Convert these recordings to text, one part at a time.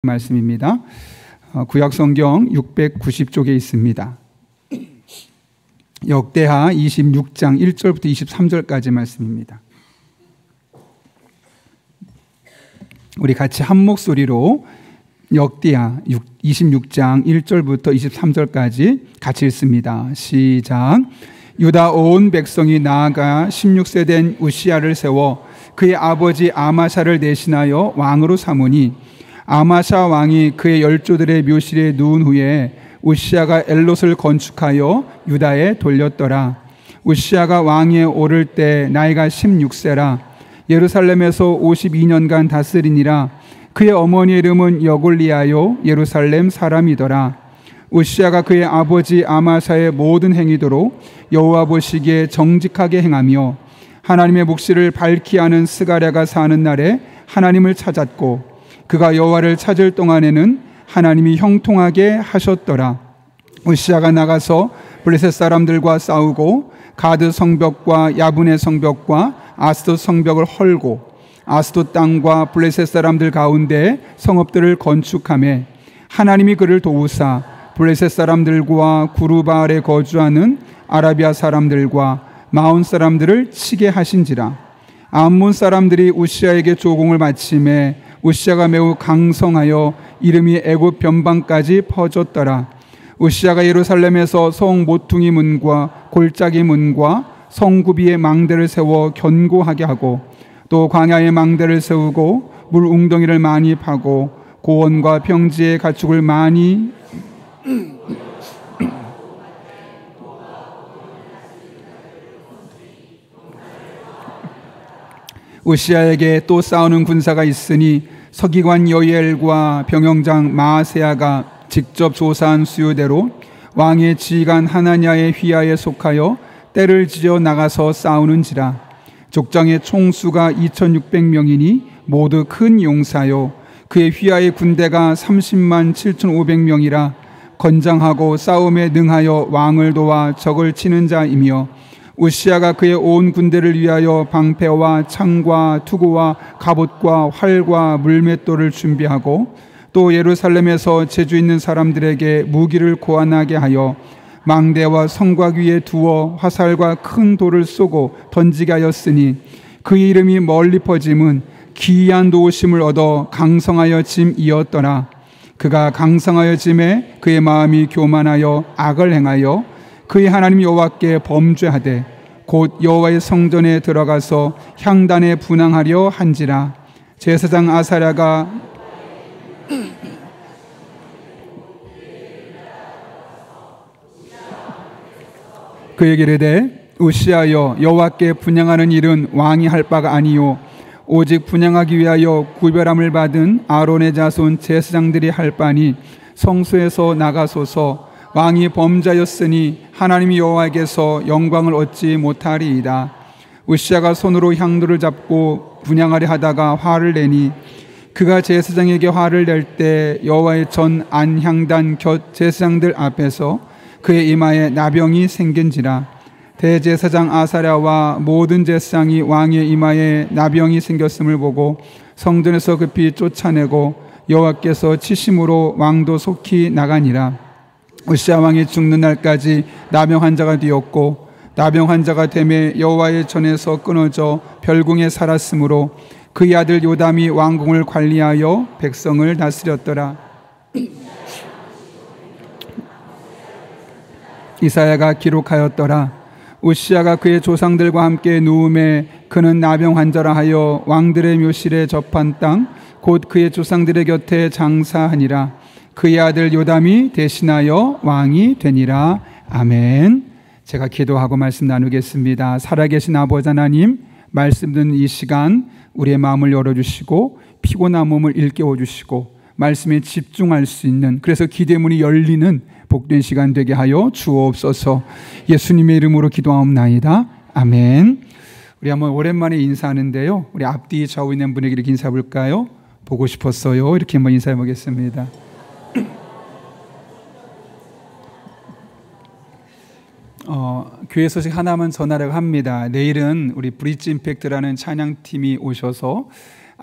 말씀입니다. 구약성경 690쪽에 있습니다. 역대하 26장 1절부터 23절까지 말씀입니다. 우리 같이 한 목소리로 역대하 26장 1절부터 23절까지 같이 읽습니다. 시작. 유다 온 백성이 나아가 16세 된 우시야를 세워 그의 아버지 아마샤를 대신하여 왕으로 삼으니 아마샤 왕이 그의 열조들의 묘실에 누운 후에 우시야가 엘롯을 건축하여 유다에 돌렸더라. 우시야가 왕위에 오를 때 나이가 16세라. 예루살렘에서 52년간 다스리니라. 그의 어머니의 이름은 여골리아요 예루살렘 사람이더라. 우시야가 그의 아버지 아마샤의 모든 행위대로 여호와 보시기에 정직하게 행하며 하나님의 묵시를 밝히 하는 스가랴가 사는 날에 하나님을 찾았고 그가 여호와를 찾을 동안에는 하나님이 형통하게 하셨더라. 우시야가 나가서 블레셋 사람들과 싸우고 가드 성벽과 야분의 성벽과 아스돗 성벽을 헐고 아스돗 땅과 블레셋 사람들 가운데 성읍들을 건축하며 하나님이 그를 도우사 블레셋 사람들과 구르바알에 거주하는 아라비아 사람들과 마온 사람들을 치게 하신지라. 암몬 사람들이 우시야에게 조공을 바치매 우시야가 매우 강성하여 이름이 애굽 변방까지 퍼졌더라. 우시야가 예루살렘에서 성 모퉁이 문과 골짜기 문과 성구비의 망대를 세워 견고하게 하고 또 광야의 망대를 세우고 물 웅덩이를 많이 파고 고원과 평지의 가축을 많이 우시야에게 또 싸우는 군사가 있으니 서기관 여이엘과 병영장 마아세야가 직접 조사한 수요대로 왕의 지휘관 하나냐의 휘하에 속하여 떼를 지어 나가서 싸우는지라. 족장의 총수가 2600명이니 모두 큰 용사요 그의 휘하의 군대가 30만 7500명이라 건장하고 싸움에 능하여 왕을 도와 적을 치는 자이며 우시야가 그의 온 군대를 위하여 방패와 창과 투구와 갑옷과 활과 물맷돌을 준비하고 또 예루살렘에서 재주 있는 사람들에게 무기를 고안하게 하여 망대와 성곽 위에 두어 화살과 큰 돌을 쏘고 던지게 하였으니 그의 이름이 멀리 퍼짐은 기이한 도우심을 얻어 강성하여 짐이었더라. 그가 강성하여 짐에 그의 마음이 교만하여 악을 행하여 그의 하나님 여호와께 범죄하되 곧 여호와의 성전에 들어가서 향단에 분향하려 한지라. 제사장 아사랴가 그에게 이르되 우시야여 여호와께 분향하는 일은 왕이 할 바가 아니요 오직 분향하기 위하여 구별함을 받은 아론의 자손 제사장들이 할 바니 성소에서 나가소서. 왕이 범죄하였으니 하나님 여호와에게서 영광을 얻지 못하리이다. 우시야가 손으로 향도를 잡고 분향하려 하다가 화를 내니 그가 제사장에게 화를 낼 때 여호와의 전 안향단 곁 제사장들 앞에서 그의 이마에 나병이 생긴지라. 대제사장 아사랴와 모든 제사장이 왕의 이마에 나병이 생겼음을 보고 성전에서 급히 쫓아내고 여호와께서 치심으로 왕도 속히 나가니라. 우시야 왕이 죽는 날까지 나병 환자가 되었고 나병 환자가 되매 여호와의 전에서 끊어져 별궁에 살았으므로 그의 아들 요담이 왕궁을 관리하여 백성을 다스렸더라. 이사야가 기록하였더라. 우시야가 그의 조상들과 함께 누움에 그는 나병 환자라 하여 왕들의 묘실에 접한 땅 곧 그의 조상들의 곁에 장사하니라. 그의 아들 요담이 대신하여 왕이 되니라. 아멘. 제가 기도하고 말씀 나누겠습니다. 살아계신 아버지 하나님, 말씀 듣는 이 시간 우리의 마음을 열어주시고 피곤한 몸을 일깨워 주시고 말씀에 집중할 수 있는, 그래서 기대문이 열리는 복된 시간 되게 하여 주옵소서. 예수님의 이름으로 기도하옵나이다. 아멘. 우리 한번 오랜만에 인사하는데요, 우리 앞뒤 좌우 있는 분에게 이렇게 인사해 볼까요? 보고 싶었어요. 이렇게 한번 인사해 보겠습니다. 교회 소식 하나만 전하려고 합니다. 내일은 우리 브릿지 임팩트라는 찬양팀이 오셔서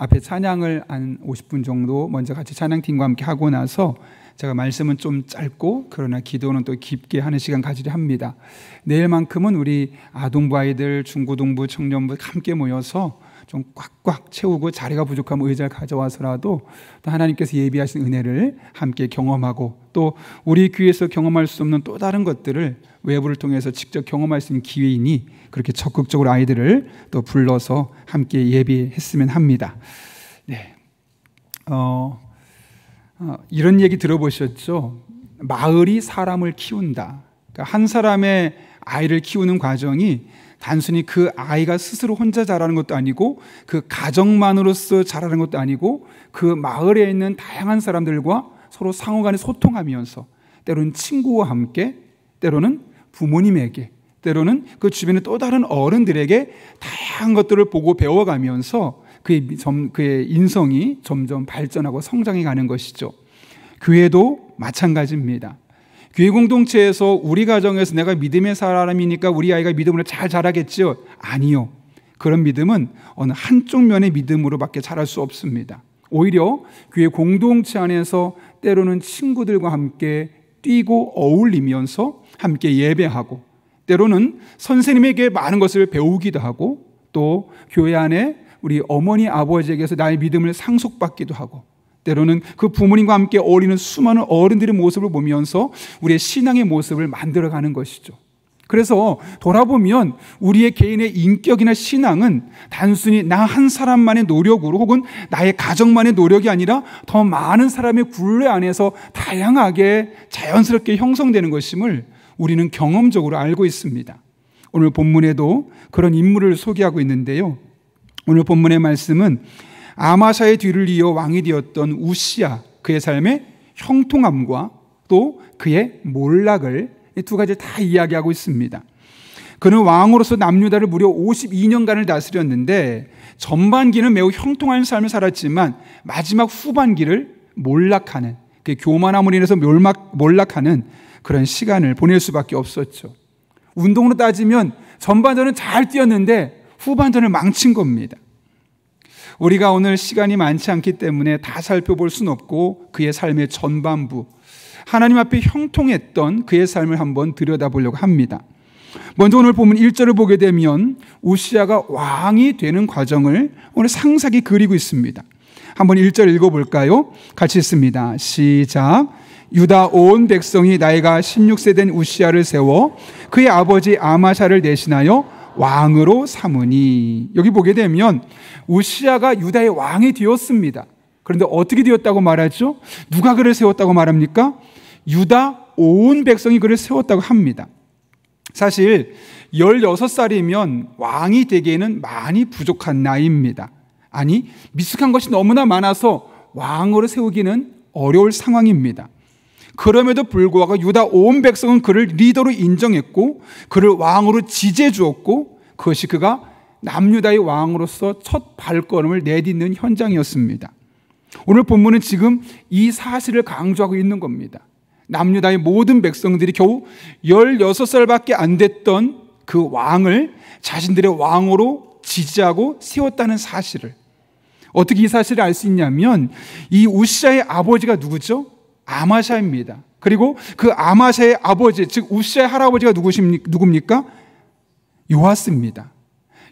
앞에 찬양을 한 50분 정도 먼저 같이 찬양팀과 함께 하고 나서 제가 말씀은 좀 짧고 그러나 기도는 또 깊게 하는 시간 가지려 합니다. 내일만큼은 우리 아동부 아이들, 중고등부, 청년부 함께 모여서 좀 꽉꽉 채우고 자리가 부족하면 의자를 가져와서라도 또 하나님께서 예비하신 은혜를 함께 경험하고 또 우리 귀에서 경험할 수 없는 또 다른 것들을 외부를 통해서 직접 경험할 수 있는 기회이니 그렇게 적극적으로 아이들을 또 불러서 함께 예비했으면 합니다. 네. 이런 얘기 들어보셨죠? 마을이 사람을 키운다. 그러니까 한 사람의 아이를 키우는 과정이 단순히 그 아이가 스스로 혼자 자라는 것도 아니고 그 가정만으로서 자라는 것도 아니고 그 마을에 있는 다양한 사람들과 서로 상호간에 소통하면서 때로는 친구와 함께 때로는 부모님에게 때로는 그 주변의 또 다른 어른들에게 다양한 것들을 보고 배워가면서 그의 인성이 점점 발전하고 성장해 가는 것이죠. 교회도 마찬가지입니다. 교회 공동체에서 우리 가정에서 내가 믿음의 사람이니까 우리 아이가 믿음으로 잘 자라겠지요? 아니요. 그런 믿음은 어느 한쪽 면의 믿음으로밖에 자랄 수 없습니다. 오히려 교회 공동체 안에서 때로는 친구들과 함께 뛰고 어울리면서 함께 예배하고 때로는 선생님에게 많은 것을 배우기도 하고 또 교회 안에 우리 어머니 아버지에게서 나의 믿음을 상속받기도 하고 때로는 그 부모님과 함께 어울리는 수많은 어른들의 모습을 보면서 우리의 신앙의 모습을 만들어가는 것이죠. 그래서 돌아보면 우리의 개인의 인격이나 신앙은 단순히 나 한 사람만의 노력으로 혹은 나의 가정만의 노력이 아니라 더 많은 사람의 굴레 안에서 다양하게 자연스럽게 형성되는 것임을 우리는 경험적으로 알고 있습니다. 오늘 본문에도 그런 인물을 소개하고 있는데요. 오늘 본문의 말씀은 아마샤의 뒤를 이어 왕이 되었던 우시야, 그의 삶의 형통함과 또 그의 몰락을 이 두 가지를 다 이야기하고 있습니다. 그는 왕으로서 남유다를 무려 52년간을 다스렸는데 전반기는 매우 형통한 삶을 살았지만 마지막 후반기를 몰락하는, 그 교만함으로 인해서 몰락하는 그런 시간을 보낼 수밖에 없었죠. 운동으로 따지면 전반전은 잘 뛰었는데 후반전을 망친 겁니다. 우리가 오늘 시간이 많지 않기 때문에 다 살펴볼 수는 없고 그의 삶의 전반부, 하나님 앞에 형통했던 그의 삶을 한번 들여다보려고 합니다. 먼저 오늘 보면 1절을 보게 되면 우시야가 왕이 되는 과정을 오늘 상세하게 그리고 있습니다. 한번 1절 읽어볼까요? 같이 읽습니다. 시작. 유다 온 백성이 나이가 16세 된 우시야를 세워 그의 아버지 아마샤를 대신하여 왕으로 삼으니. 여기 보게 되면 우시야가 유다의 왕이 되었습니다. 그런데 어떻게 되었다고 말하죠? 누가 그를 세웠다고 말합니까? 유다 온 백성이 그를 세웠다고 합니다. 사실 16살이면 왕이 되기에는 많이 부족한 나이입니다. 아니, 미숙한 것이 너무나 많아서 왕으로 세우기는 어려울 상황입니다. 그럼에도 불구하고 유다 온 백성은 그를 리더로 인정했고 그를 왕으로 지지해 주었고 그것이 그가 남유다의 왕으로서 첫 발걸음을 내딛는 현장이었습니다. 오늘 본문은 지금 이 사실을 강조하고 있는 겁니다. 남유다의 모든 백성들이 겨우 16살밖에 안 됐던 그 왕을 자신들의 왕으로 지지하고 세웠다는 사실을, 어떻게 이 사실을 알 수 있냐면 이 우시야의 아버지가 누구죠? 아마샤입니다. 그리고 그 아마샤의 아버지, 즉 우시야의 할아버지가 누굽니까? 요아스입니다.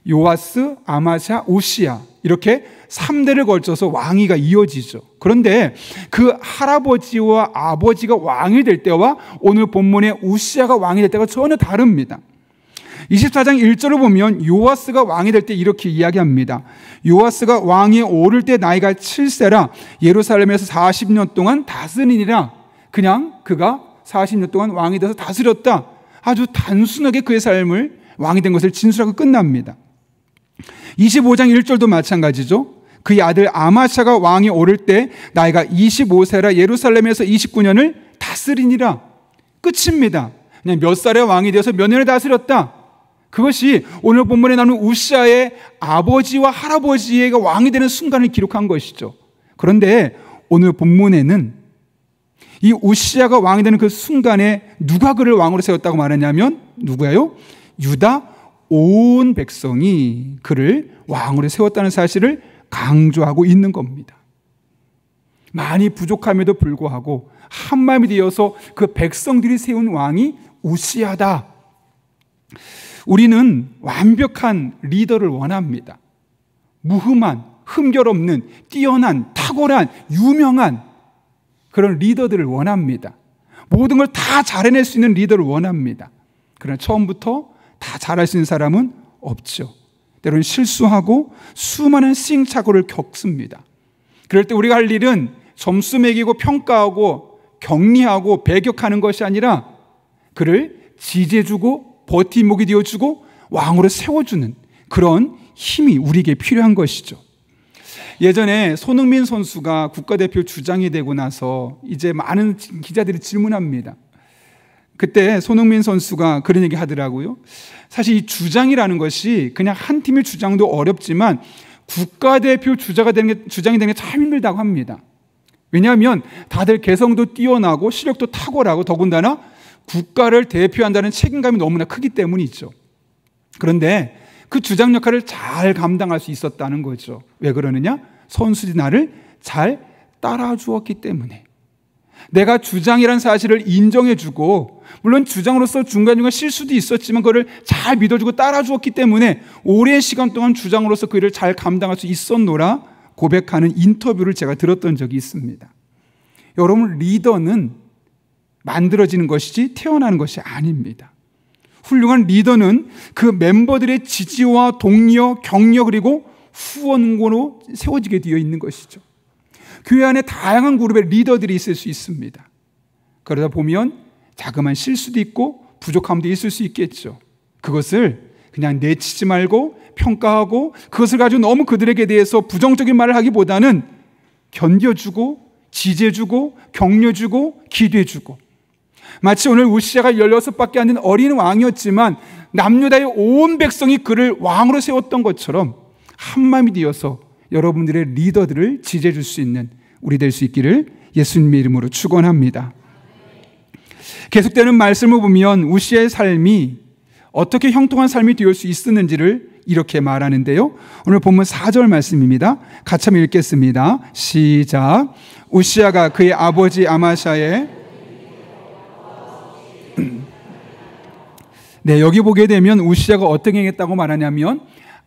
요아스, 아마샤, 우시야, 이렇게 3대를 걸쳐서 왕위가 이어지죠. 그런데 그 할아버지와 아버지가 왕이 될 때와 오늘 본문의 우시야가 왕이 될 때가 전혀 다릅니다. 24장 1절을 보면 요아스가 왕이 될 때 이렇게 이야기합니다. 요아스가 왕위에 오를 때 나이가 7세라 예루살렘에서 40년 동안 다스리니라. 그냥 그가 40년 동안 왕이 돼서 다스렸다. 아주 단순하게 그의 삶을 왕이 된 것을 진술하고 끝납니다. 25장 1절도 마찬가지죠. 그의 아들 아마샤가 왕이 오를 때 나이가 25세라 예루살렘에서 29년을 다스리니라. 끝입니다. 그냥 몇 살에 왕이 되어서 몇 년을 다스렸다. 그것이 오늘 본문에 나오는 우시야의 아버지와 할아버지가 왕이 되는 순간을 기록한 것이죠. 그런데 오늘 본문에는 이 우시야가 왕이 되는 그 순간에 누가 그를 왕으로 세웠다고 말하냐면 누구예요? 유다 온 백성이 그를 왕으로 세웠다는 사실을 강조하고 있는 겁니다. 많이 부족함에도 불구하고 한마음이 되어서 그 백성들이 세운 왕이 우시야다. 우리는 완벽한 리더를 원합니다. 무흠한, 흠결 없는, 뛰어난, 탁월한, 유명한 그런 리더들을 원합니다. 모든 걸 다 잘해낼 수 있는 리더를 원합니다. 그러나 처음부터 다 잘할 수 있는 사람은 없죠. 때로는 실수하고 수많은 시행착오를 겪습니다. 그럴 때 우리가 할 일은 점수 매기고 평가하고 격리하고 배격하는 것이 아니라 그를 지지해주고 버팀목이 되어주고 왕으로 세워주는 그런 힘이 우리에게 필요한 것이죠. 예전에 손흥민 선수가 국가대표 주장이 되고 나서 이제 많은 기자들이 질문합니다. 그때 손흥민 선수가 그런 얘기 하더라고요. 사실 이 주장이라는 것이 그냥 한 팀의 주장도 어렵지만 국가대표 주장이 되는 게 참 힘들다고 합니다. 왜냐하면 다들 개성도 뛰어나고 실력도 탁월하고 더군다나 국가를 대표한다는 책임감이 너무나 크기 때문이죠. 그런데 그 주장 역할을 잘 감당할 수 있었다는 거죠. 왜 그러느냐? 선수들이 나를 잘 따라주었기 때문에. 내가 주장이라는 사실을 인정해주고 물론 주장으로서 중간중간 실수도 있었지만 그걸 잘 믿어주고 따라주었기 때문에 오랜 시간 동안 주장으로서 그 일을 잘 감당할 수 있었노라 고백하는 인터뷰를 제가 들었던 적이 있습니다. 여러분, 리더는 만들어지는 것이지 태어나는 것이 아닙니다. 훌륭한 리더는 그 멤버들의 지지와 독려, 격려 그리고 후원으로 세워지게 되어 있는 것이죠. 교회 안에 다양한 그룹의 리더들이 있을 수 있습니다. 그러다 보면 자그마한 실수도 있고 부족함도 있을 수 있겠죠. 그것을 그냥 내치지 말고 평가하고 그것을 가지고 너무 그들에게 대해서 부정적인 말을 하기보다는 견뎌주고 지지해주고 격려주고 기도해주고, 마치 오늘 우시야가 16밖에 안 된 어린 왕이었지만 남유다의 온 백성이 그를 왕으로 세웠던 것처럼 한마음이 되어서 여러분들의 리더들을 지지해 줄 수 있는 우리 될 수 있기를 예수님의 이름으로 축원합니다. 계속되는 말씀을 보면 우시야의 삶이 어떻게 형통한 삶이 되올 수 있었는지를 이렇게 말하는데요. 오늘 본문 4절 말씀입니다. 같이 한번 읽겠습니다. 시작. 우시야가 그의 아버지 아마샤의 네, 여기 보게 되면 우시야가 어떻게 행했다고 말하냐면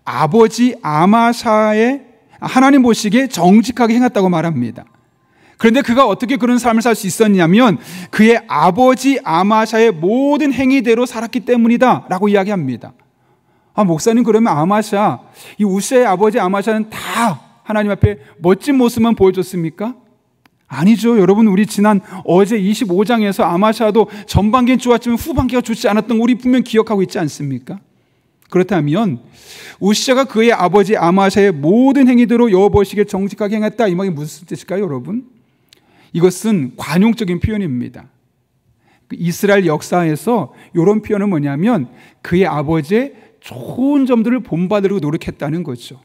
아버지 아마샤의 하나님 보시기에 정직하게 행했다고 말합니다. 그런데 그가 어떻게 그런 삶을 살 수 있었냐면 그의 아버지 아마샤의 모든 행위대로 살았기 때문이다 라고 이야기합니다. 목사님, 그러면 아마샤, 이 우시야의 아버지 아마샤는 다 하나님 앞에 멋진 모습만 보여줬습니까? 아니죠. 여러분, 우리 어제 25장에서 아마샤도 전반기는 좋았지만 후반기가 좋지 않았던 거 우리 분명 기억하고 있지 않습니까? 그렇다면 우시야가 그의 아버지 아마샤의 모든 행위대로 여호와 보시기에 정직하게 행했다, 이 말이 무슨 뜻일까요, 여러분? 이것은 관용적인 표현입니다. 이스라엘 역사에서 이런 표현은 뭐냐면 그의 아버지의 좋은 점들을 본받으려고 노력했다는 거죠.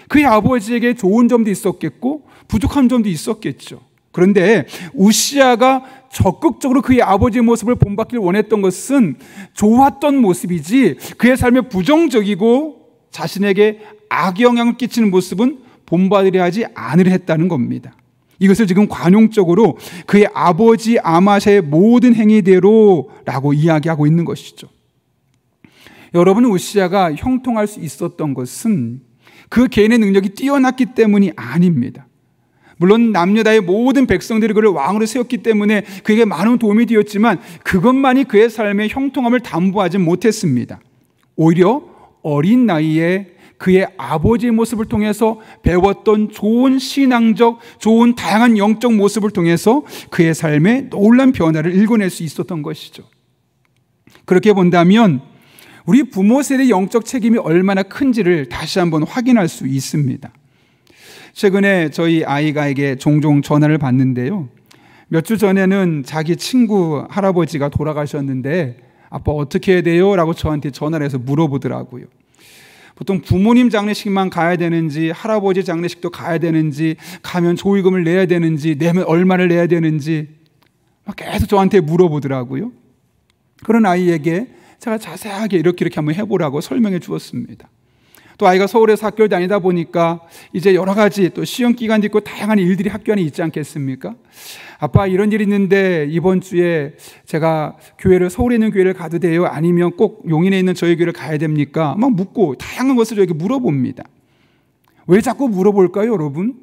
그의 아버지에게 좋은 점도 있었겠고 부족한 점도 있었겠죠. 그런데 우시야가 적극적으로 그의 아버지의 모습을 본받기를 원했던 것은 좋았던 모습이지 그의 삶에 부정적이고 자신에게 악영향을 끼치는 모습은 본받으려 하지 않으려 했다는 겁니다. 이것을 지금 관용적으로 그의 아버지 아마샤의 모든 행위대로라고 이야기하고 있는 것이죠. 여러분, 우시야가 형통할 수 있었던 것은 그 개인의 능력이 뛰어났기 때문이 아닙니다. 물론 남유다의 모든 백성들이 그를 왕으로 세웠기 때문에 그에게 많은 도움이 되었지만 그것만이 그의 삶의 형통함을 담보하지 못했습니다. 오히려 어린 나이에 그의 아버지의 모습을 통해서 배웠던 좋은 신앙적, 좋은 다양한 영적 모습을 통해서 그의 삶에 놀라운 변화를 일궈낼 수 있었던 것이죠. 그렇게 본다면 우리 부모 세대의 영적 책임이 얼마나 큰지를 다시 한번 확인할 수 있습니다. 최근에 저희 아이가에게 종종 전화를 받는데요. 몇 주 전에는 자기 친구 할아버지가 돌아가셨는데 아빠 어떻게 해야 돼요? 라고 저한테 전화를 해서 물어보더라고요. 보통 부모님 장례식만 가야 되는지 할아버지 장례식도 가야 되는지 가면 조의금을 내야 되는지 내면 얼마를 내야 되는지 계속 저한테 물어보더라고요. 그런 아이에게 제가 자세하게 이렇게 한번 해보라고 설명해 주었습니다. 또 아이가 서울에서 학교를 다니다 보니까 이제 여러 가지 또 시험 기간도 있고 다양한 일들이 학교 안에 있지 않겠습니까? 아빠, 이런 일이 있는데 이번 주에 제가 서울에 있는 교회를 가도 돼요? 아니면 꼭 용인에 있는 저희 교회를 가야 됩니까? 막 묻고 다양한 것을 저에게 물어봅니다. 왜 자꾸 물어볼까요, 여러분?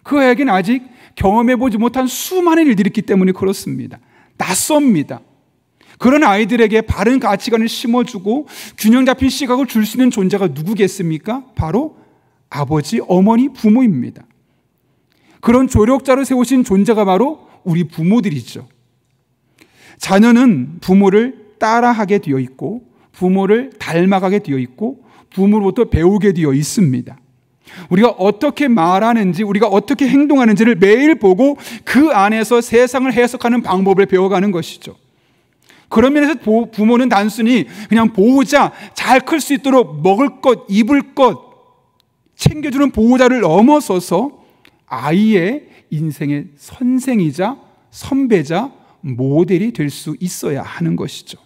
그 아이에게는 아직 경험해보지 못한 수많은 일들이 있기 때문에 그렇습니다. 낯섭니다. 그런 아이들에게 바른 가치관을 심어주고 균형 잡힌 시각을 줄 수 있는 존재가 누구겠습니까? 바로 아버지, 어머니, 부모입니다. 그런 조력자를 세우신 존재가 바로 우리 부모들이죠. 자녀는 부모를 따라하게 되어 있고 부모를 닮아가게 되어 있고 부모로부터 배우게 되어 있습니다. 우리가 어떻게 말하는지, 우리가 어떻게 행동하는지를 매일 보고 그 안에서 세상을 해석하는 방법을 배워가는 것이죠. 그런 면에서 부모는 단순히 그냥 보호자, 잘 클 수 있도록 먹을 것, 입을 것 챙겨주는 보호자를 넘어서서 아이의 인생의 선생이자 선배자, 모델이 될 수 있어야 하는 것이죠.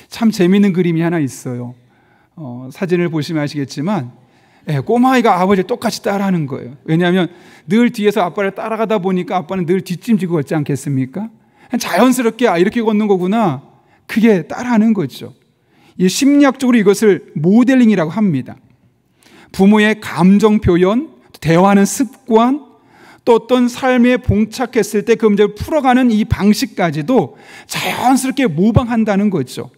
참 재미있는 그림이 하나 있어요. 사진을 보시면 아시겠지만 꼬마아이가 아버지를 똑같이 따라하는 거예요. 왜냐하면 늘 뒤에서 아빠를 따라가다 보니까 아빠는 늘 뒷짐지고 걷지 않겠습니까? 자연스럽게 이렇게 걷는 거구나, 그게 따라하는 거죠. 심리학적으로 이것을 모델링이라고 합니다. 부모의 감정 표현, 대화하는 습관, 또 어떤 삶에 봉착했을 때 그 문제를 풀어가는 이 방식까지도 자연스럽게 모방한다는 거죠.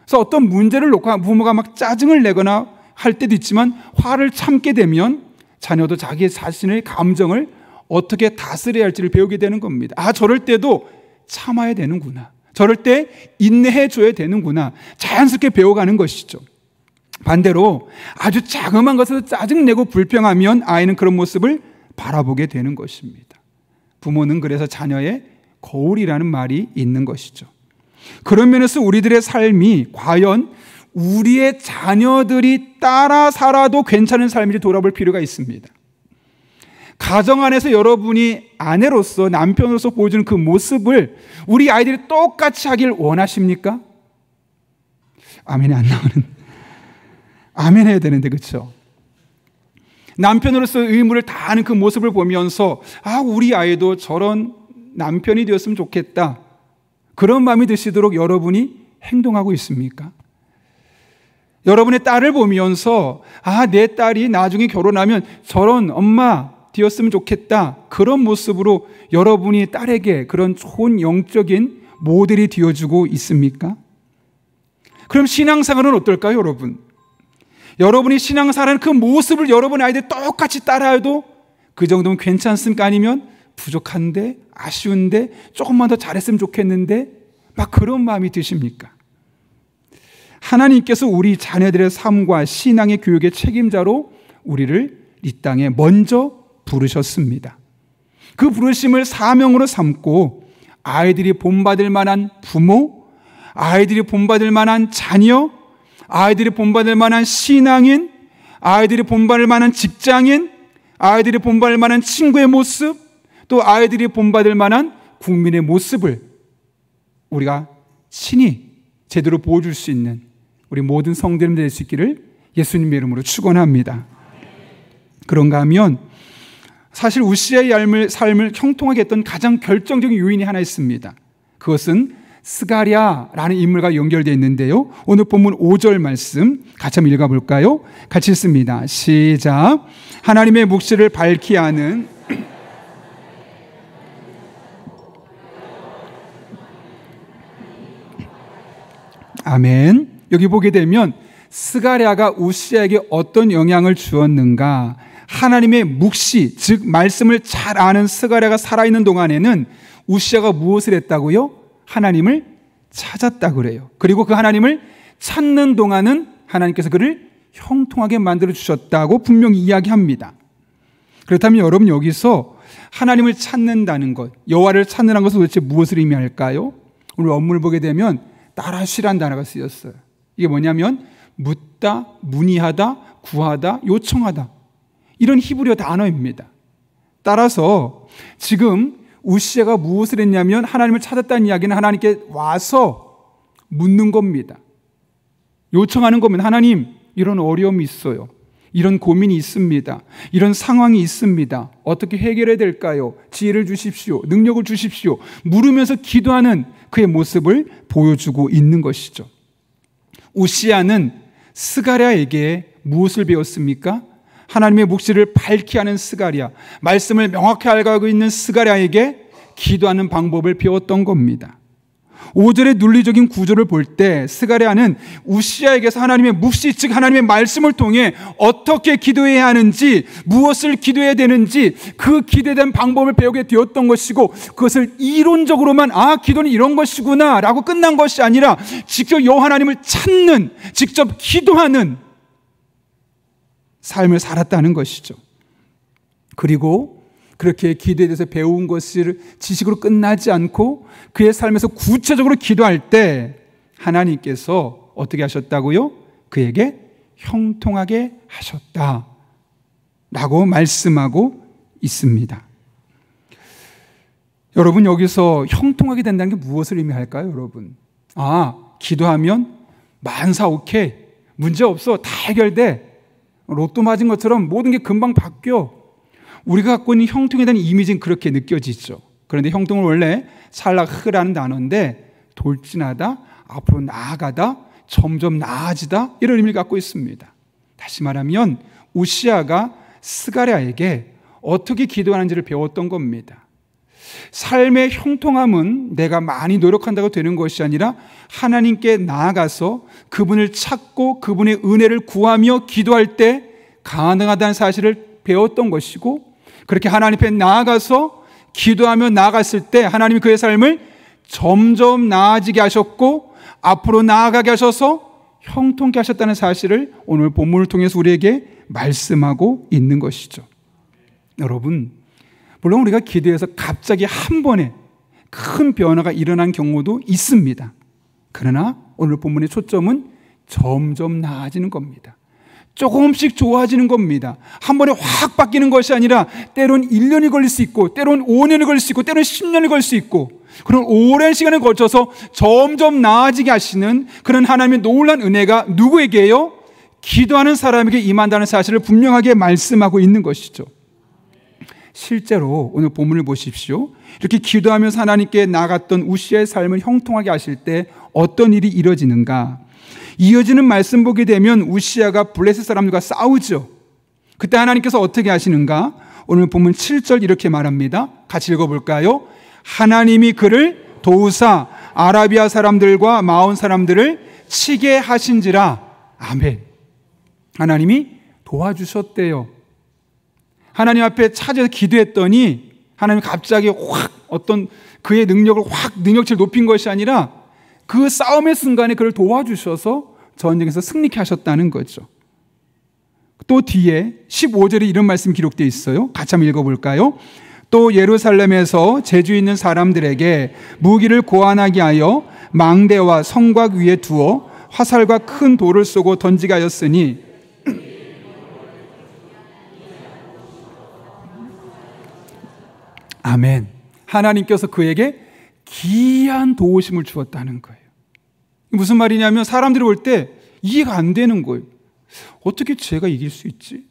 그래서 어떤 문제를 놓고 부모가 막 짜증을 내거나 할 때도 있지만 화를 참게 되면 자녀도 자기 자신의 감정을 어떻게 다스려야 할지를 배우게 되는 겁니다. 저럴 때도 참아야 되는구나, 저럴 때 인내해 줘야 되는구나, 자연스럽게 배워가는 것이죠. 반대로 아주 자그마한 것에서 짜증내고 불평하면 아이는 그런 모습을 바라보게 되는 것입니다. 부모는 그래서 자녀의 거울이라는 말이 있는 것이죠. 그런 면에서 우리들의 삶이 과연 우리의 자녀들이 따라 살아도 괜찮은 삶인지 돌아볼 필요가 있습니다. 가정 안에서 여러분이 아내로서, 남편으로서 보여주는 그 모습을 우리 아이들이 똑같이 하길 원하십니까? 아멘이 안 나오는. 아멘 해야 되는데, 그렇죠? 남편으로서 의무를 다하는 그 모습을 보면서 우리 아이도 저런 남편이 되었으면 좋겠다, 그런 마음이 드시도록 여러분이 행동하고 있습니까? 여러분의 딸을 보면서 내 딸이 나중에 결혼하면 저런 엄마 되었으면 좋겠다, 그런 모습으로 여러분이 딸에게 그런 좋은 영적인 모델이 되어주고 있습니까? 그럼 신앙생활은 어떨까요, 여러분? 여러분이 신앙생활하는 그 모습을 여러분 아이들 똑같이 따라해도 그 정도면 괜찮습니까? 아니면 부족한데, 아쉬운데, 조금만 더 잘했으면 좋겠는데, 막 그런 마음이 드십니까? 하나님께서 우리 자녀들의 삶과 신앙의 교육의 책임자로 우리를 이 땅에 먼저 부르셨습니다. 그 부르심을 사명으로 삼고 아이들이 본받을 만한 부모, 아이들이 본받을 만한 자녀, 아이들이 본받을 만한 신앙인, 아이들이 본받을 만한 직장인, 아이들이 본받을 만한 친구의 모습, 또 아이들이 본받을 만한 국민의 모습을 우리가 친히 제대로 보여줄 수 있는 우리 모든 성도님 될 수 있기를 예수님의 이름으로 축원합니다. 그런가 하면 사실 우시아의 삶을 형통하게 했던 가장 결정적인 요인이 하나 있습니다. 그것은 스가랴라는 인물과 연결되어 있는데요, 오늘 본문 5절 말씀 같이 한번 읽어볼까요? 같이 읽습니다. 시작. 하나님의 묵시를 밝히 하는 아멘. 여기 보게 되면 스가랴가 우시아에게 어떤 영향을 주었는가? 하나님의 묵시, 즉 말씀을 잘 아는 스가랴가 살아있는 동안에는 우시아가 무엇을 했다고요? 하나님을 찾았다 그래요. 그리고 그 하나님을 찾는 동안은 하나님께서 그를 형통하게 만들어 주셨다고 분명히 이야기합니다. 그렇다면 여러분, 여기서 하나님을 찾는다는 것, 여호와를 찾는다는 것은 도대체 무엇을 의미할까요? 오늘 원문을 보게 되면 따라쉬란 단어가 쓰였어요. 이게 뭐냐면 묻다, 문의하다, 구하다, 요청하다, 이런 히브리어 단어입니다. 따라서 지금 우시아가 무엇을 했냐면 하나님을 찾았다는 이야기는 하나님께 와서 묻는 겁니다. 요청하는 겁니다. 하나님, 이런 어려움이 있어요. 이런 고민이 있습니다. 이런 상황이 있습니다. 어떻게 해결해야 될까요? 지혜를 주십시오. 능력을 주십시오. 물으면서 기도하는 그의 모습을 보여주고 있는 것이죠. 우시야는 스가랴에게 무엇을 배웠습니까? 하나님의 묵시를 밝히 하는 스가랴, 말씀을 명확히 알고 있는 스가랴에게 기도하는 방법을 배웠던 겁니다. 5절의 논리적인 구조를 볼 때 스가랴는 우시야에게서 하나님의 묵시, 즉 하나님의 말씀을 통해 어떻게 기도해야 하는지, 무엇을 기도해야 되는지 그 기도에 대한 방법을 배우게 되었던 것이고, 그것을 이론적으로만 기도는 이런 것이구나 라고 끝난 것이 아니라 직접 여호와 하나님을 찾는, 직접 기도하는 삶을 살았다는 것이죠. 그리고 그렇게 기도에 대해서 배운 것을 지식으로 끝나지 않고 그의 삶에서 구체적으로 기도할 때 하나님께서 어떻게 하셨다고요? 그에게 형통하게 하셨다라고 말씀하고 있습니다. 여러분, 여기서 형통하게 된다는 게 무엇을 의미할까요, 여러분? 기도하면 만사오케이, 문제 없어, 다 해결돼, 로또 맞은 것처럼 모든 게 금방 바뀌어. 우리가 갖고 있는 형통에 대한 이미지는 그렇게 느껴지죠. 그런데 형통은 원래 찰락흐라는 단어인데 돌진하다, 앞으로 나아가다, 점점 나아지다, 이런 의미를 갖고 있습니다. 다시 말하면 우시야가 스가랴에게 어떻게 기도하는지를 배웠던 겁니다. 삶의 형통함은 내가 많이 노력한다고 되는 것이 아니라 하나님께 나아가서 그분을 찾고 그분의 은혜를 구하며 기도할 때 가능하다는 사실을 배웠던 것이고, 그렇게 하나님 앞에 나아가서 기도하며 나아갔을 때 하나님이 그의 삶을 점점 나아지게 하셨고 앞으로 나아가게 하셔서 형통케 하셨다는 사실을 오늘 본문을 통해서 우리에게 말씀하고 있는 것이죠. 여러분, 물론 우리가 기도해서 갑자기 한 번에 큰 변화가 일어난 경우도 있습니다. 그러나 오늘 본문의 초점은 점점 나아지는 겁니다. 조금씩 좋아지는 겁니다. 한 번에 확 바뀌는 것이 아니라 때론 1년이 걸릴 수 있고, 때론 5년이 걸릴 수 있고, 때론 10년이 걸릴 수 있고, 그런 오랜 시간을 거쳐서 점점 나아지게 하시는 그런 하나님의 놀라운 은혜가 누구에게요? 기도하는 사람에게 임한다는 사실을 분명하게 말씀하고 있는 것이죠. 실제로 오늘 본문을 보십시오. 이렇게 기도하면서 하나님께 나아갔던 우시야의 삶을 형통하게 하실 때 어떤 일이 이루어지는가? 이어지는 말씀 보게 되면 우시야가 블레셋 사람들과 싸우죠. 그때 하나님께서 어떻게 하시는가? 오늘 본문 7절 이렇게 말합니다. 같이 읽어볼까요? 하나님이 그를 도우사 아라비아 사람들과 마온 사람들을 치게 하신지라. 아멘. 하나님이 도와주셨대요. 하나님 앞에 찾아서 기도했더니 하나님이 갑자기 확 어떤 그의 능력을 확 능력치를 높인 것이 아니라 그 싸움의 순간에 그를 도와주셔서 전쟁에서 승리케 하셨다는 거죠. 또 뒤에 15절에 이런 말씀이 기록되어 있어요. 같이 한번 읽어볼까요? 또 예루살렘에서 재주 있는 사람들에게 무기를 고안하게 하여 망대와 성곽 위에 두어 화살과 큰 돌을 쏘고 던지게 하였으니 아멘. 하나님께서 그에게 기이한 도우심을 주었다는 거예요. 무슨 말이냐면 사람들이 볼 때 이해가 안 되는 거예요. 어떻게 제가 이길 수 있지?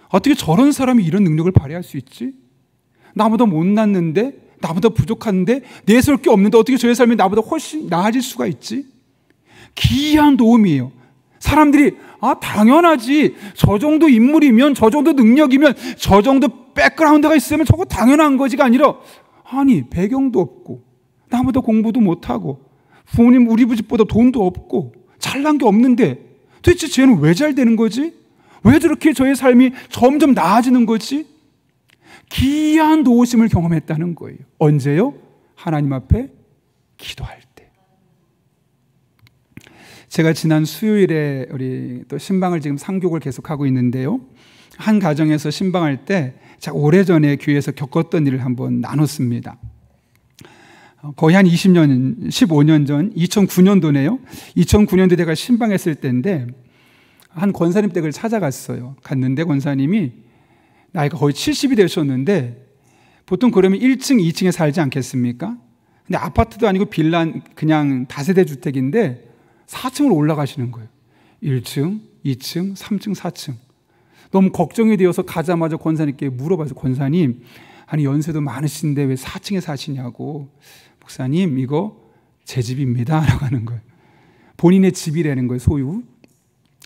어떻게 저런 사람이 이런 능력을 발휘할 수 있지? 나보다 못났는데, 나보다 부족한데, 내세울 게 없는데 어떻게 저의 삶이 나보다 훨씬 나아질 수가 있지? 기이한 도움이에요. 사람들이 당연하지, 저 정도 인물이면, 저 정도 능력이면, 저 정도 백그라운드가 있으면 저거 당연한 거지가 아니라, 아니 배경도 없고 나보다 공부도 못하고 부모님 우리 집보다 돈도 없고 잘난 게 없는데 도대체 쟤는 왜 잘 되는 거지? 왜 저렇게 저의 삶이 점점 나아지는 거지? 기이한 도우심을 경험했다는 거예요. 언제요? 하나님 앞에 기도할 때. 제가 지난 수요일에 우리 또 신방을 지금 상교를 계속하고 있는데요, 한 가정에서 신방할 때 제가 오래전에 교회에서 겪었던 일을 한번 나눴습니다. 거의 한 20년, 15년 전 2009년도네요. 2009년도에 제가 신방했을 때인데 한 권사님 댁을 찾아갔어요. 갔는데 권사님이 나이가 거의 70이 되셨는데 보통 그러면 1층, 2층에 살지 않겠습니까? 근데 아파트도 아니고 빌라 그냥 다세대 주택인데 4층으로 올라가시는 거예요. 1층, 2층, 3층, 4층. 너무 걱정이 되어서 가자마자 권사님께 물어봐서 권사님, 아니 연세도 많으신데 왜 4층에 사시냐고. 목사님, 이거 제 집입니다 라고 하는 거예요. 본인의 집이라는 거예요, 소유.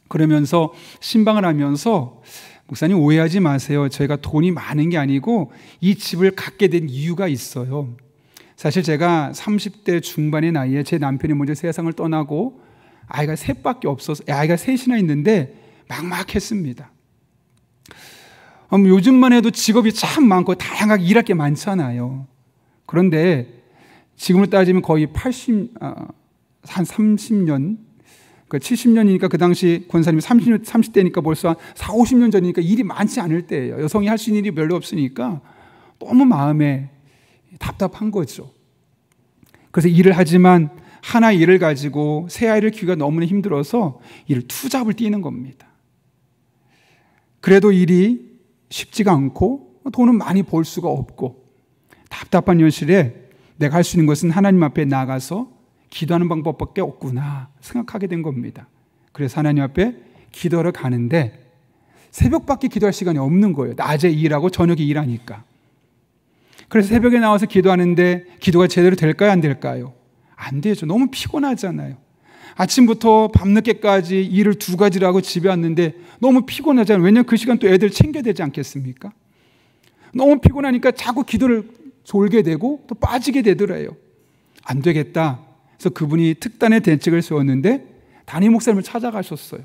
그러면서 신방을 하면서 목사님 오해하지 마세요. 저희가 돈이 많은 게 아니고 이 집을 갖게 된 이유가 있어요. 사실 제가 30대 중반의 나이에 제 남편이 먼저 세상을 떠나고 아이가 셋밖에 없어서, 아이가 셋이나 있는데 막막했습니다. 요즘만 해도 직업이 참 많고 다양하게 일할 게 많잖아요. 그런데 지금으로 따지면 거의 한 30년, 70년이니까 그 당시 권사님이 30대니까 벌써 한 4, 50년 전이니까 일이 많지 않을 때예요. 여성이 할 수 있는 일이 별로 없으니까 너무 마음에 답답한 거죠. 그래서 일을 하지만 하나의 일을 가지고 새 아이를 키우기가 너무나 힘들어서 이를 투잡을 뛰는 겁니다. 그래도 일이 쉽지가 않고 돈은 많이 벌 수가 없고 답답한 현실에 내가 할 수 있는 것은 하나님 앞에 나가서 기도하는 방법밖에 없구나 생각하게 된 겁니다. 그래서 하나님 앞에 기도하러 가는데 새벽밖에 기도할 시간이 없는 거예요. 낮에 일하고 저녁에 일하니까. 그래서 새벽에 나와서 기도하는데 기도가 제대로 될까요? 안 될까요? 안 되죠. 너무 피곤하잖아요. 아침부터 밤늦게까지 일을 2가지를 하고 집에 왔는데 너무 피곤하잖아요. 왜냐하면 그 시간 또 애들 챙겨야 되지 않겠습니까? 너무 피곤하니까 자꾸 기도를 졸게 되고 또 빠지게 되더래요. 안 되겠다. 그래서 그분이 특단의 대책을 세웠는데 담임 목사님을 찾아가셨어요.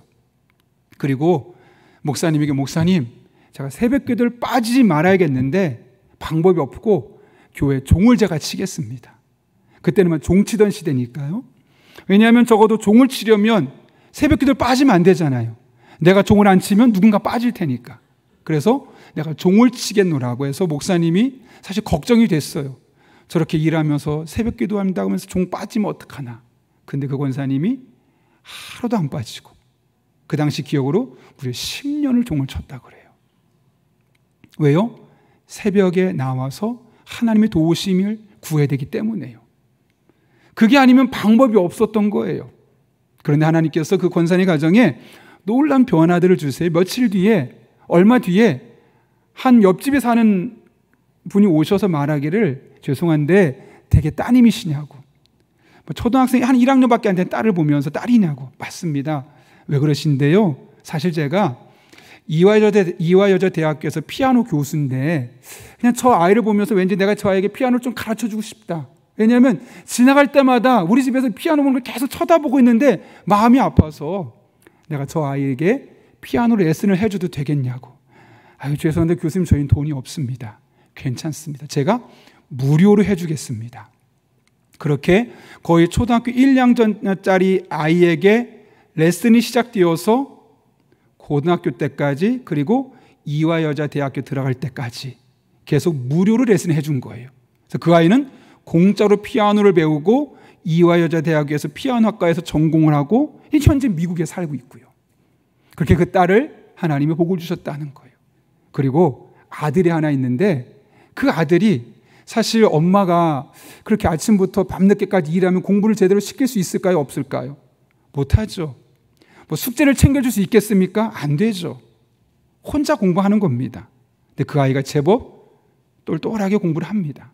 그리고 목사님에게 목사님, 제가 새벽 기도를 빠지지 말아야겠는데 방법이 없고 교회 종을 제가 치겠습니다. 그때는 종 치던 시대니까요. 왜냐하면 적어도 종을 치려면 새벽 기도를 빠지면 안 되잖아요. 내가 종을 안 치면 누군가 빠질 테니까. 그래서 내가 종을 치겠노라고 해서 목사님이 사실 걱정이 됐어요. 저렇게 일하면서 새벽 기도한다고 하면서 종 빠지면 어떡하나. 근데 그 권사님이 하루도 안 빠지고 그 당시 기억으로 무려 10년을 종을 쳤다고 그래요. 왜요? 새벽에 나와서 하나님의 도우심을 구해야 되기 때문에요. 그게 아니면 방법이 없었던 거예요. 그런데 하나님께서 그 권사님 가정에 놀라운 변화들을 주세요. 며칠 뒤에, 얼마 뒤에 한 옆집에 사는 분이 오셔서 말하기를 죄송한데 되게 따님이시냐고. 초등학생이 한 1학년밖에 안 된 딸을 보면서 딸이냐고. 맞습니다. 왜 그러신데요? 사실 제가 이화여자대학교에서 피아노 교수인데 그냥 저 아이를 보면서 왠지 내가 저 아이에게 피아노를 좀 가르쳐주고 싶다. 왜냐하면 지나갈 때마다 우리 집에서 피아노 보는 걸 계속 쳐다보고 있는데 마음이 아파서 내가 저 아이에게 피아노 레슨을 해줘도 되겠냐고. 아유, 죄송한데 교수님, 저희는 돈이 없습니다. 괜찮습니다. 제가 무료로 해주겠습니다. 그렇게 거의 초등학교 1, 2학년짜리 아이에게 레슨이 시작되어서 고등학교 때까지, 그리고 이화여자대학교 들어갈 때까지 계속 무료로 레슨을 해준 거예요. 그래서 그 아이는 공짜로 피아노를 배우고 이화여자대학에서 피아노학과에서 전공을 하고 현재 미국에 살고 있고요. 그렇게 그 딸을 하나님이 복을 주셨다는 거예요. 그리고 아들이 하나 있는데 그 아들이 사실 엄마가 그렇게 아침부터 밤늦게까지 일하면 공부를 제대로 시킬 수 있을까요? 없을까요? 못하죠. 뭐 숙제를 챙겨줄 수 있겠습니까? 안 되죠. 혼자 공부하는 겁니다. 근데 그 아이가 제법 똘똘하게 공부를 합니다.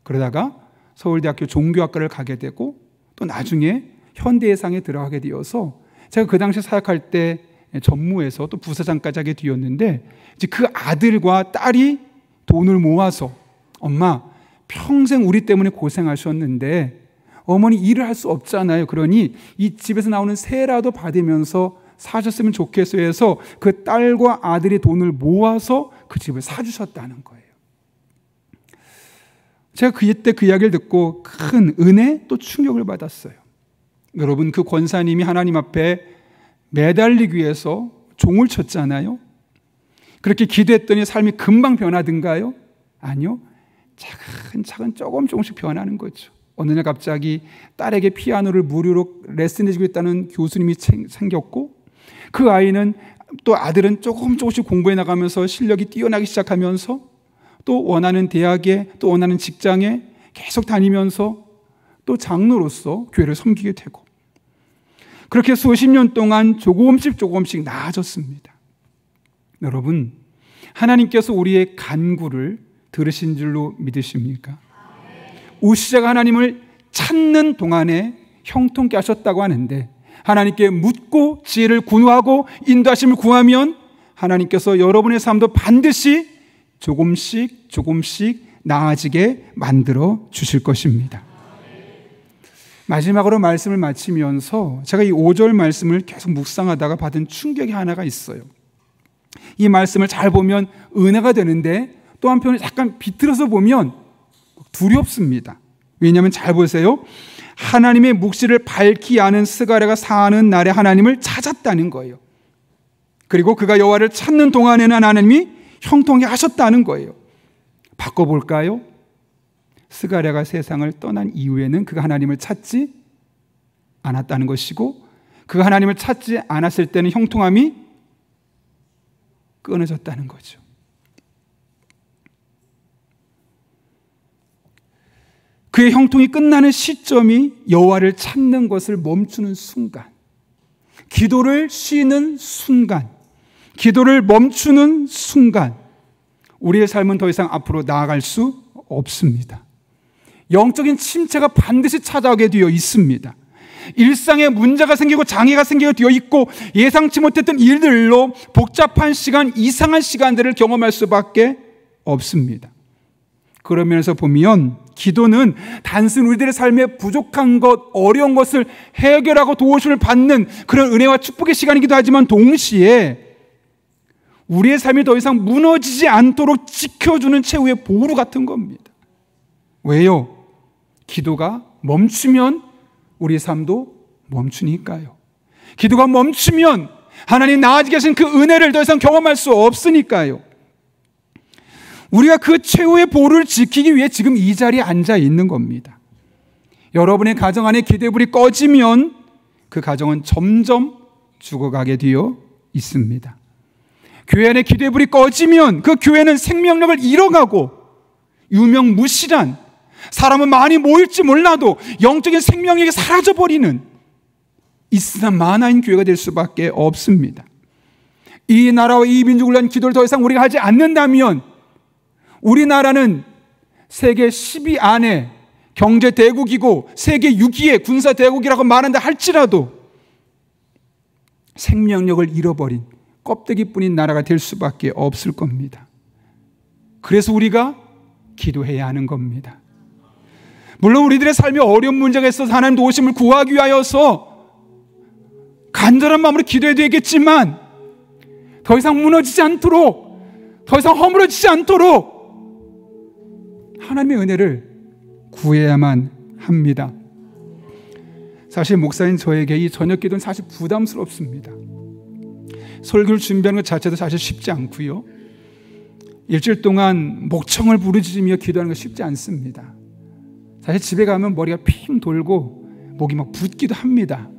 그러다가 서울대학교 종교학과를 가게 되고 또 나중에 현대해상에 들어가게 되어서 제가 그 당시 사역할 때 전무에서 또 부사장까지 하게 되었는데 이제 그 아들과 딸이 돈을 모아서 엄마, 평생 우리 때문에 고생하셨는데 어머니 일을 할 수 없잖아요. 그러니 이 집에서 나오는 세라도 받으면서 사셨으면 좋겠어요 해서 그 딸과 아들이 돈을 모아서 그 집을 사주셨다는 거예요. 제가 그때 그 이야기를 듣고 큰 은혜 또 충격을 받았어요. 여러분, 그 권사님이 하나님 앞에 매달리기 위해서 종을 쳤잖아요. 그렇게 기도했더니 삶이 금방 변하든가요? 아니요. 차근차근 조금씩 변하는 거죠. 어느 날 갑자기 딸에게 피아노를 무료로 레슨해주고 있다는 교수님이 생겼고 그 아이는 또 아들은 조금씩 공부해 나가면서 실력이 뛰어나기 시작하면서 또 원하는 대학에 또 원하는 직장에 계속 다니면서 또 장로로서 교회를 섬기게 되고 그렇게 수십 년 동안 조금씩 나아졌습니다. 여러분, 하나님께서 우리의 간구를 들으신 줄로 믿으십니까? 우시자가 하나님을 찾는 동안에 형통케 하셨다고 하는데, 하나님께 묻고 지혜를 군우하고 인도하심을 구하면 하나님께서 여러분의 삶도 반드시 조금씩 나아지게 만들어 주실 것입니다. 마지막으로 말씀을 마치면서 제가 이 5절 말씀을 계속 묵상하다가 받은 충격이 하나가 있어요. 이 말씀을 잘 보면 은혜가 되는데 또 한편에 약간 비틀어서 보면 두렵습니다. 왜냐하면 잘 보세요. 하나님의 묵시를 밝히 아는 스가랴가 사는 날에 하나님을 찾았다는 거예요. 그리고 그가 여호와를 찾는 동안에는 하나님이 형통케 하셨다는 거예요. 바꿔볼까요? 스가랴가 세상을 떠난 이후에는 그가 하나님을 찾지 않았다는 것이고, 그가 하나님을 찾지 않았을 때는 형통함이 끊어졌다는 거죠. 그의 형통이 끝나는 시점이 여호와를 찾는 것을 멈추는 순간, 기도를 쉬는 순간, 기도를 멈추는 순간, 우리의 삶은 더 이상 앞으로 나아갈 수 없습니다. 영적인 침체가 반드시 찾아오게 되어 있습니다. 일상에 문제가 생기고 장애가 생기게 되어 있고, 예상치 못했던 일들로 복잡한 시간, 이상한 시간들을 경험할 수밖에 없습니다. 그런 면에서 보면 기도는 단순히 우리들의 삶에 부족한 것, 어려운 것을 해결하고 도우심을 받는 그런 은혜와 축복의 시간이기도 하지만, 동시에 우리의 삶이 더 이상 무너지지 않도록 지켜주는 최후의 보루 같은 겁니다. 왜요? 기도가 멈추면 우리의 삶도 멈추니까요. 기도가 멈추면 하나님 나아지게 하신 그 은혜를 더 이상 경험할 수 없으니까요. 우리가 그 최후의 보루를 지키기 위해 지금 이 자리에 앉아 있는 겁니다. 여러분의 가정 안에 기도의 불이 꺼지면 그 가정은 점점 죽어가게 되어 있습니다. 교회 안에 기도의 불이 꺼지면 그 교회는 생명력을 잃어가고 유명무실한, 사람은 많이 모일지 몰라도 영적인 생명력이 사라져버리는 있으나 마나인 교회가 될 수밖에 없습니다. 이 나라와 이 민족을 위한 기도를 더 이상 우리가 하지 않는다면 우리나라는 세계 10위 안에 경제 대국이고 세계 6위의 군사 대국이라고 말한다 할지라도 생명력을 잃어버린 껍데기뿐인 나라가 될 수밖에 없을 겁니다. 그래서 우리가 기도해야 하는 겁니다. 물론 우리들의 삶에 어려운 문제가 있어서 하나님 도우심을 구하기 위하여서 간절한 마음으로 기도해야 되겠지만, 더 이상 무너지지 않도록, 더 이상 허물어지지 않도록 하나님의 은혜를 구해야만 합니다. 사실 목사인 저에게 이 저녁 기도는 사실 부담스럽습니다. 설교를 준비하는 것 자체도 사실 쉽지 않고요. 일주일 동안 목청을 부르짖으며 기도하는 것 쉽지 않습니다. 사실 집에 가면 머리가 핑 돌고 목이 막 붓기도 합니다.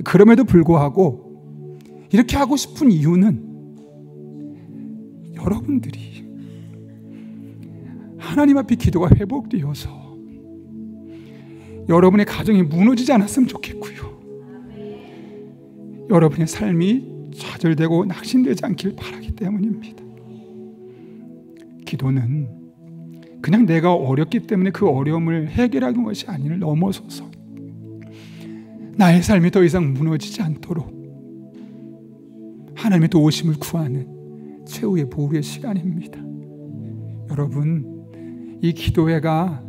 그럼에도 불구하고 이렇게 하고 싶은 이유는 여러분들이 하나님 앞에 기도가 회복되어서 여러분의 가정이 무너지지 않았으면 좋겠고요. 여러분의 삶이 좌절되고 낙심되지 않길 바라기 때문입니다. 기도는 그냥 내가 어렵기 때문에 그 어려움을 해결하는 것이 아니를 넘어서서 나의 삶이 더 이상 무너지지 않도록 하나님의 도우심을 구하는 최후의 보루의 시간입니다. 여러분, 이 기도회가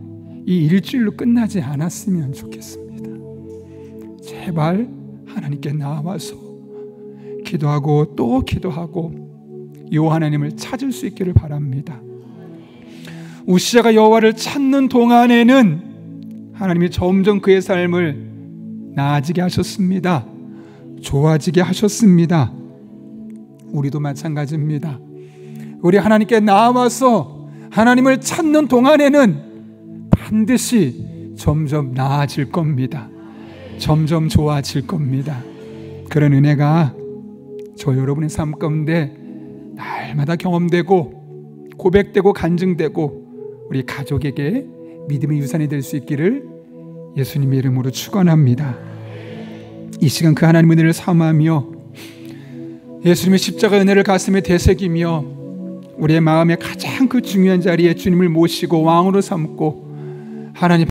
이 일주일로 끝나지 않았으면 좋겠습니다. 제발 하나님께 나와서 기도하고 또 기도하고 이 하나님을 찾을 수 있기를 바랍니다. 우시자가 여호와를 찾는 동안에는 하나님이 점점 그의 삶을 나아지게 하셨습니다. 좋아지게 하셨습니다. 우리도 마찬가지입니다. 우리 하나님께 나와서 하나님을 찾는 동안에는 반드시 점점 나아질 겁니다. 점점 좋아질 겁니다. 그런 은혜가 저 여러분의 삶 가운데 날마다 경험되고 고백되고 간증되고 우리 가족에게 믿음의 유산이 될 수 있기를 예수님의 이름으로 축원합니다. 이 시간 그 하나님 은혜를 사모하며 예수님의 십자가 은혜를 가슴에 되새기며 우리의 마음의 가장 그 중요한 자리에 주님을 모시고 왕으로 삼고 하나님